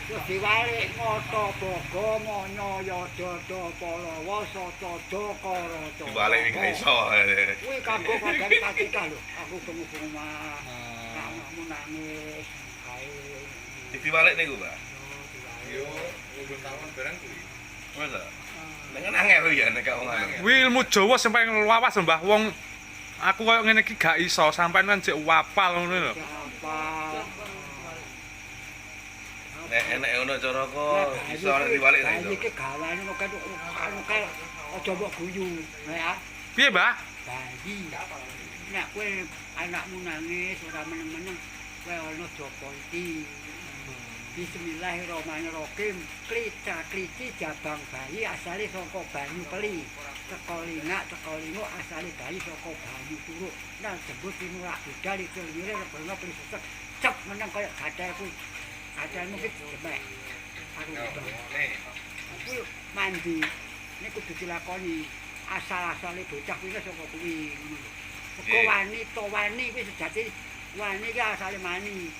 Terus diwalik ngoto bogo monyo yododo polowo soto dokoro. Dibalik iki gak iso. Kuwi kanggo kadang katika lho. Aku temu omah. Anakmu nangis. Kae. Dibalik niku, Pak. Yo, ulun tawon barang kuwi. Wes ta. Nek angel ya nek wong anu. Kuwi ilmu Jawa sampai lawas Mbah. Wong aku koyo ngene iki gak iso, sampean kan jek wapal ngono lho. Apa? Nek enek ngono cara kok iso nek dibalik ta iso. Iki gawane kok anu aja mbok guyu. Ya. Piye, Mbah? Bayi. Nek kowe anakmu nangis ora meneng-meneng, kowe ana Joko iki. Bismillahirrahmanirrahim. Klica-klici jabang bayi asale saka banyu peli. Teko lingo asale bayi saka banyu turuk. Nang jebut pinulak budal iki lire rebono peli sesek. Cep meneng kaya gathahku. Gathahmu ki jebek. Aku kuwi mandi. Nek kudu dilakoni asal-asale bocah kuwi saka kuwi ngono lho. Kok wani kuwi sejati wani ki asale mani.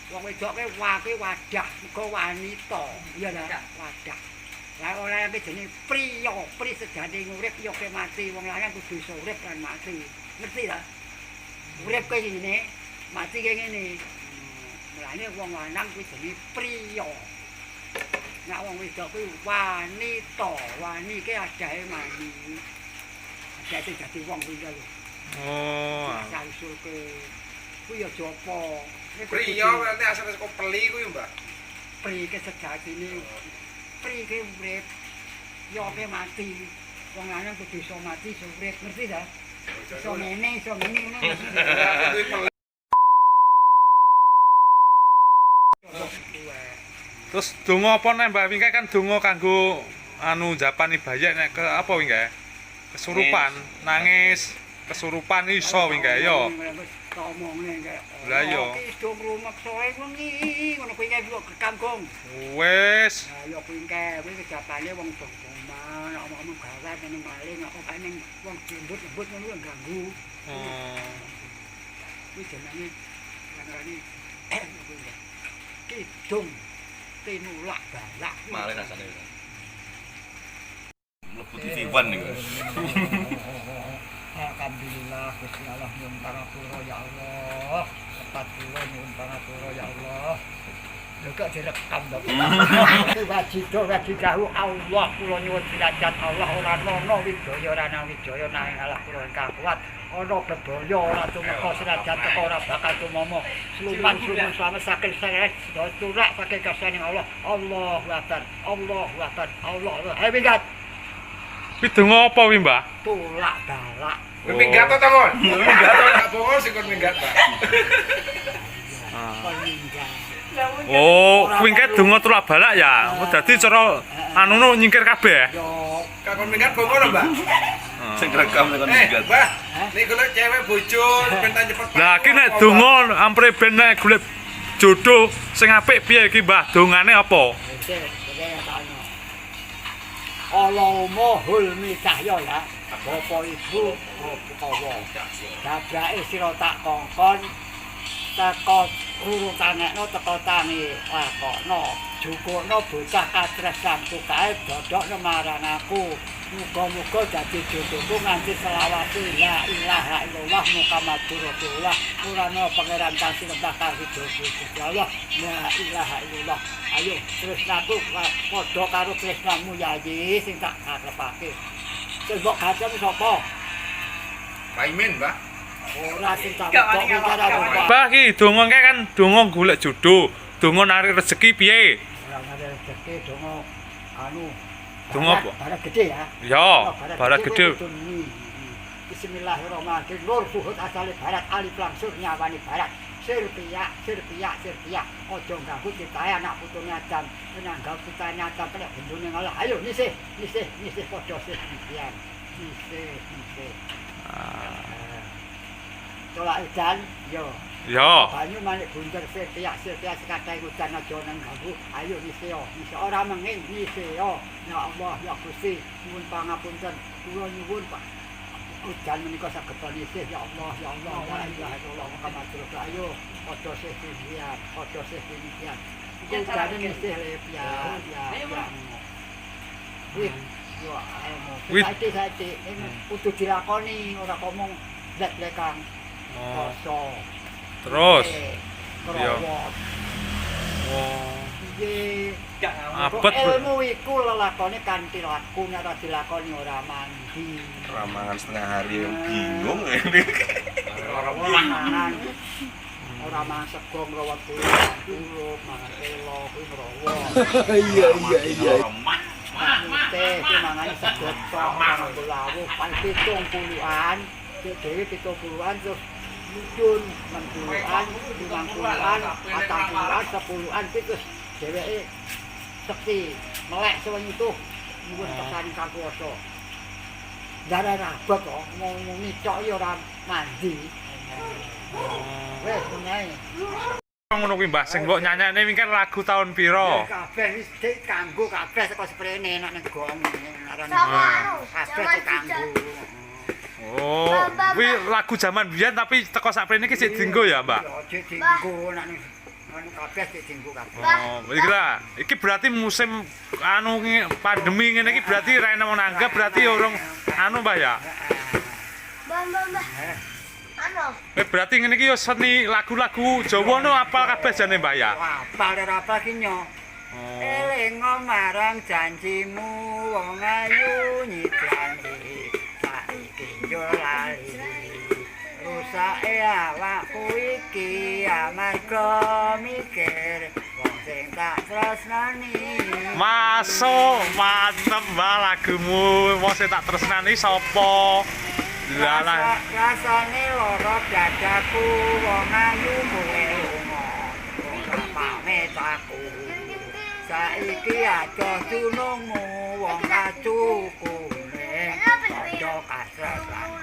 Wong wedok ke wadah, mergo wanita. Iya ta, wadah. Lah ora iki jenenge priya, pri sejane urip ya ke mati. Wong lanang kudu iso urip lan mati. Ngerti ta? Urip kaya ngene, mati kaya ngene. Mulane wong lanang kuwi jenenge priya. Nek wong wedok kuwi wanita, wani ki adahe mani. Adahe dadi wong kuwi lho. Oh. Asal usulke kuwi ya jopo. Priya berarti asale saka peli kuwi, Mbak. Pri ke sejatine pri ke urip yo ke mati. Wong lanang kudu iso mati iso urip, ngerti ta? Iso ngene ngono. Terus donga apa nek Mbak Wingke kan donga kanggo anu japani bayi nek ke apa Wingke? Kesurupan, nangis, kesurupan iso Wingke yo. Omongne kaya. Lah iya. Iki do ngrumaksa ae wengi ngono kuwi kae kok kangkung. Wes. Lah ya kuwi kae kuwi kejapane wong dongkoman, omong gawat ngene maling kok kene wong lembut ngono ganggu. Oh. Kuwi jenenge ngarani kidung tinulak balak. Male rasane. Mlebu TV1 niku. Alhamdulillah, Gusti Allah nyuwun pangapunten ya Allah. Tepat kula nyuwun pangapunten ya Allah. Lho kok direkam to. Wajib dahu Allah kula nyuwun derajat Allah ora ana wijaya nanging Allah kula ingkang kuat. Ana bebaya ora tumeka derajat teko ora bakal tumomo. Sluman selamat sakit saya turak pakai kasaning Allah. Allahu Akbar. Allah. Ayo minggat. Kuwi donga apa wi, Mbah? Tulak balak. Minggat to, Mon. Minggat to gak bohong sing kon minggat, Mbak. Oh, kuwi engke donga tulak balak ya. Dadi cara anu nyingkir kabeh. Yo, Kakon minggat bohong lho, Mbak. Sing rekam nek kon minggat. Mbak, niku lek cewek bojo ben ta cepet. Lah iki nek donga ampre ben nek golek jodoh sing apik piye iki, Mbah? Dongane apa? Allahumma hulmi cahya ya. Bapak Ibu Bukawa. Dabrake sira tak kongkon teko urutanekno teko tangi lakokno. Jukukno bocah katresnan tukae dodokno marang aku. Muga-muga dadi jodohku nganti selawase la ilaha illallah Muhammadur Rasulullah. Murana pangeran kang sinembah kang Gusti Allah. La ilaha illallah. Ayo tresnaku padha karo tresnamu yayi sing tak karepake. Sing mbok gacem sapa? Paimin, Mbak. Ora sing tak bicara Bapak. Mbah iki donga engke kan donga golek jodoh, donga narik rezeki piye? Ora ada rezeki donga anu Donga apa? Barat gede ya. Ya, barat gede. Bismillahirrahmanirrahim. Nur suhud asale barat alif langsung nyawani barat. Sirpiak. Ojo ganggu citae anak putune Adam. Menanggap citae Adam kena bendune Allah. Ayo nisih padha sih pian. Nisih. Tolak udan yo. Ya. Banyu manik bunder sirpiak sekadai udan aja nang ganggu. Ayo nisih ora menging nisih yo. Ya Allah ya Gusti nyuwun pangapunten. Kula nyuwun Pak. Udan menika saged nisih ya Allah la ilaha illallah Muhammadur Rasulullah. Ayo padha sih pian. Iku jane mesti ya. Wih, yo ilmu. Wih. Saiki ini kudu dilakoni ora kok mung lek-lekan. Oh, Koso. terus. Kerawat. Oh, Piye? abet. Ilmu iku lelakone kanthi laku nek ora dilakoni ora mandi. Ramangan setengah hari yang bingung ini. Mangan. Ora mangan sego ngrawat kulo, mangan elo kuwi ngrawat. Iya. Teh kuwi mangan sego tok, mangan lawu, paling 70-an. Dhewe 70-an terus mudun 60-an, 50-an, 40-an, 10-an terus dheweke sekti melek sewengi itu nyuwun pesani kang kuwasa. Darah rabot kok ngomong nicok ya ora mandi. Wes meneh. Ngono kuwi Mbah sing mbok nyanyane wingi kan lagu tahun piro? Kabeh wis dik kanggo kabeh saka sprene nek ning gong arane. Sama Kabeh sik kanggo. Oh, kuwi lagu zaman biyen tapi teko saprene iki sik dienggo ya, Mbak? Ya dik dienggo nek anu kabeh sik dienggo kabeh. Oh, iki lah. Iki berarti musim anu pandemi ngene iki berarti ra enak nanggap berarti urung anu Mbah ya. Mbah. Anu, Berarti ngene iki yo seni lagu-lagu Jawa no apal kabeh jane Mbah ya. Apal ora apa ki nyo. Oh. Eling marang janjimu wong ayu nyiklani. Saiki yo lali. Rusake awakku iki amarga mikir wong sing tak tresnani. Masuk, mantep Mbah lagumu. Wong sing tak tresnani sapa? Lalah. Rasane lara dadaku wong ayu mulai lunga. Ora pamit aku. Saiki adoh dunungmu wong kacu kuning. Padha kasratku.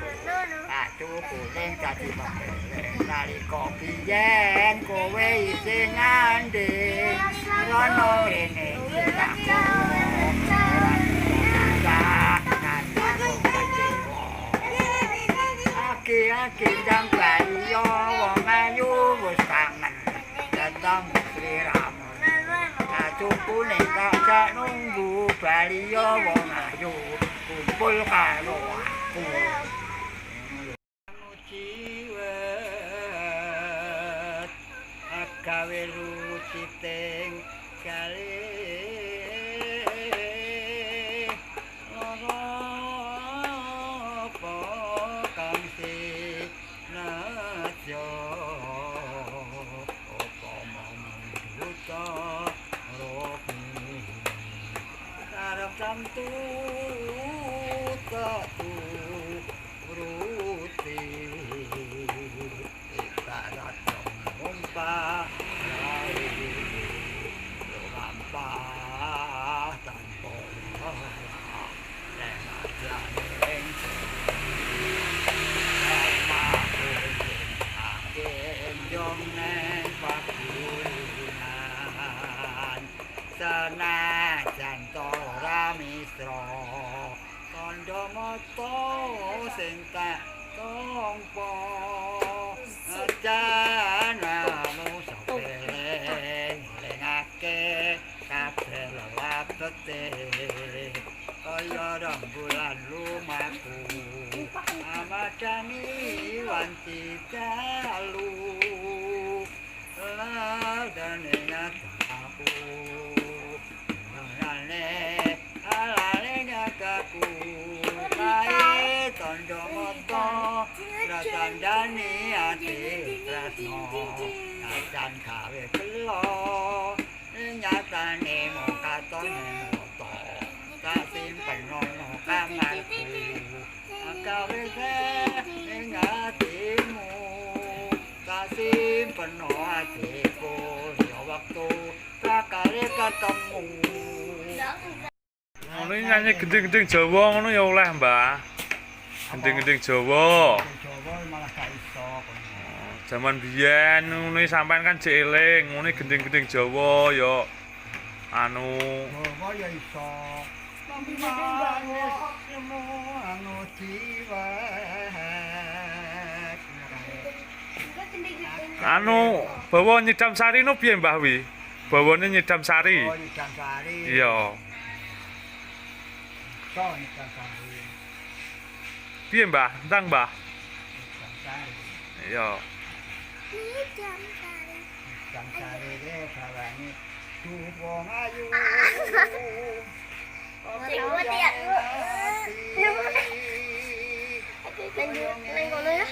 Kacu kuning dadi pembeleh. Nalika biyen kowe isih ngandhe. Rono rene aku. Aki jam baliyo wong ayu wis kangen datang sliramu kacu kuning tak nunggu baliyo wong ayu kumpul karo aku ciwet agawe ruciting kali Santu tak ruti ibarat mumpah lari lampah tanpa lewat jaring akhir jom neng pakulinan senajan tora misra kandha mata sing tak tampa janamu sapereng lengake kabeh lewatete kaya rembulan lumaku amadani wanti dalu ladane nyataku alale nyataku kae tondo moto ratandani ati tresno najan gawe kelo nyatane mung katone moto tak simpen ono kamarku gawe ing atimu tak simpen atiku ya waktu prakare ketemu. Ngono nyanyi gending-gending Jawa ngono ya oleh, Mbah. Gending-gending Jawa. Jawa malah gak iso. Zaman biyen ngono sampean kan jek eling, ngono gending-gending Jawa ya anu Jawa ya iso. Anu anu bawa nyidam sari no piye Mbah wi? bawane nyedam sari. Oh, Nyedam Sari. Iya. So, Nyedam Sari. Piye, Mbah? Entang, Mbah? Nyedam Sari. Iya. Nyedam Sari. Nyedam Sari iki gawane wong ayu. Sing mati ya. Lanjut nang kono ya.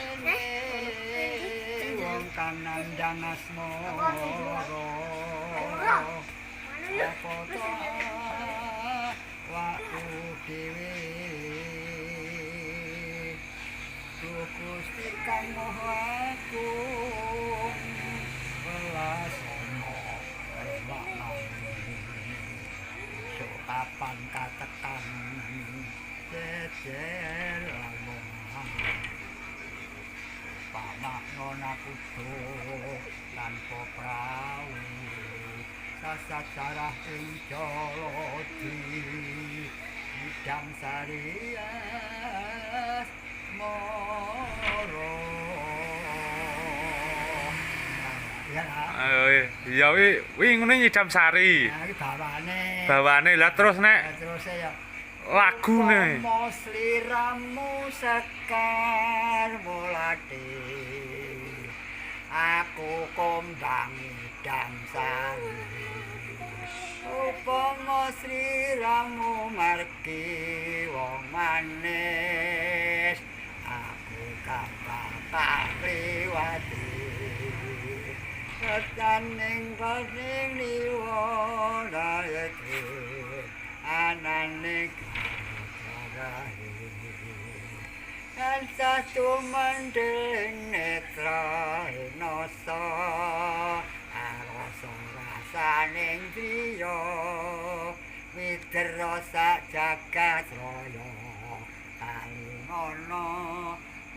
Wong kanan dan asmoro. Apa to waktu dhewe Gusti kang Maha Agung welas ana so kapan katekan jejer lamun pamaknon aku tanpa prau sasat sarah ing Jolodi Nyedam Sari moro ya Iya wi ngene nyedam sari. nah iki bawane Bawane lah terus nek terus ya lagune. Umpama sliramu sekar mulate aku kombang Nyedam Sari upama sliramu margi wong manis aku kakak liwati ketaning paning niwala yake anane karahe tansah tumandeng netra nasa arasa rasaning priya mitra sak jagat raya kalingono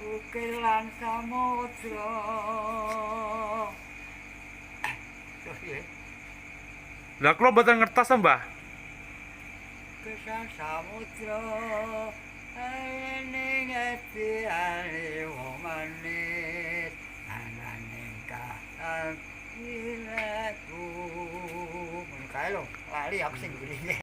ukir lan samudra Lah kula mboten ngertos, Mbah. Kesan samudra ning ati ale wong manis ananing kahaku kae lho lali aku sing gurih